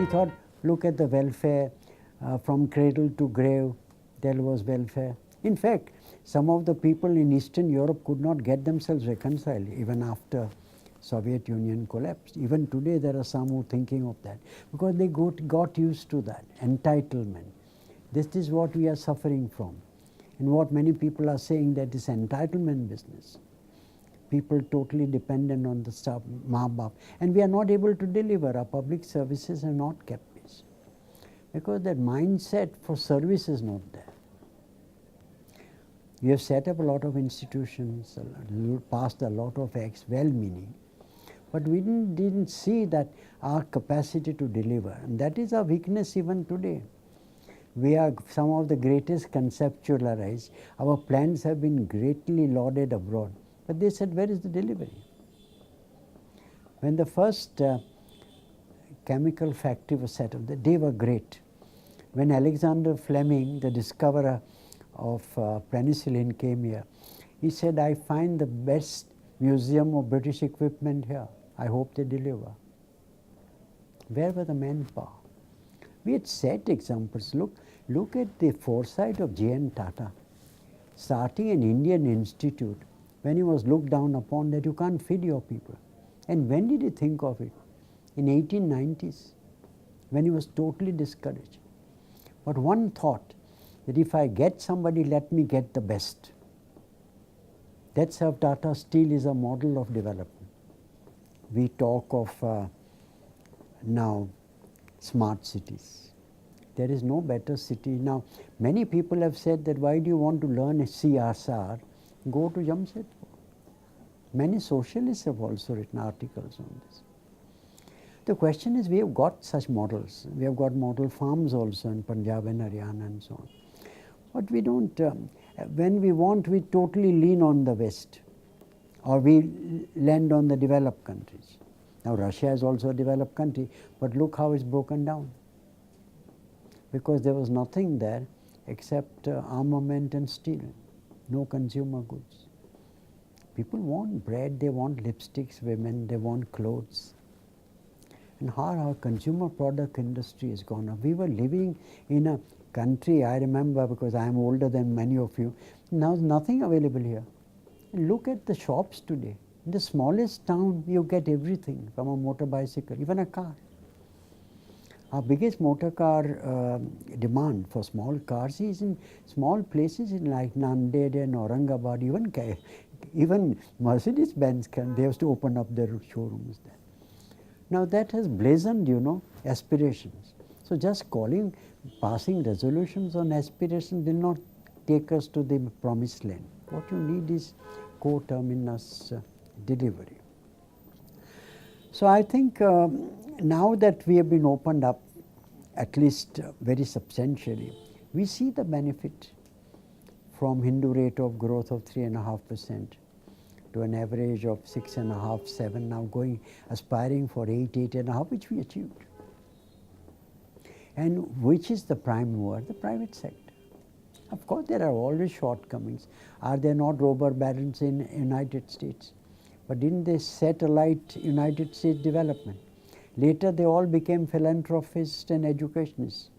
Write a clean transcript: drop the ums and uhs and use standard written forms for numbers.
thought, look at the welfare, from cradle to grave, there was welfare. In fact, some of the people in Eastern Europe could not get themselves reconciled even after Soviet Union collapsed. Even today there are some who are thinking of that, because they got used to that entitlement. This is what we are suffering from, and what many people are saying, that is entitlement business. People totally dependent on the staff, Ma-Baap, and we are not able to deliver. Our public services are not kept pace, because that mindset for service is not there. We have set up a lot of institutions, passed a lot of acts, well-meaning, but we didn't see that our capacity to deliver, and that is our weakness even today. We are some of the greatest conceptualized. Our plans have been greatly lauded abroad, but they said, where is the delivery? When the first chemical factory was set up, they were great. When Alexander Fleming, the discoverer of penicillin, came here, he said, I find the best museum of British equipment here. I hope they deliver. Where were the manpower? We had set examples. Look at the foresight of J.N. Tata, starting an Indian institute when he was looked down upon that you can't feed your people. And when did he think of it? In 1890s, when he was totally discouraged. But one thought, that if I get somebody, let me get the best. That's how Tata Steel is a model of development. We talk of now smart cities. There is no better city. Now, many people have said that, why do you want to learn CSR? Go to Jamshedpur. Many socialists have also written articles on this. The question is, we have got such models. We have got model farms also in Punjab and Haryana and so on. But we don't, when we want, we totally lean on the West, or we lend on the developed countries. Now, Russia is also a developed country, but look how it's broken down. Because there was nothing there except armament and steel, no consumer goods. People want bread, they want lipsticks, women, they want clothes. And how our consumer product industry has gone up. We were living in a country, I remember, because I am older than many of you, now there's nothing available here. Look at the shops today. In the smallest town, you get everything, from a motor bicycle, even a car. Our biggest motor car demand for small cars is in small places in like Nanded and Aurangabad. Even Mercedes-Benz they have to open up their showrooms there. Now that has blazoned, aspirations. So just passing resolutions on aspirations will not take us to the promised land. What you need is co-terminus delivery. So I think now that we have been opened up, at least very substantially, we see the benefit from Hindu rate of growth of 3.5% to an average of 6.5, 7, now aspiring for 8, 8.5, which we achieved. And which is the prime mover? The private sector. Of course, there are always shortcomings. Are there not robber barons in United States? But didn't they set alight United States development? Later, they all became philanthropists and educationists.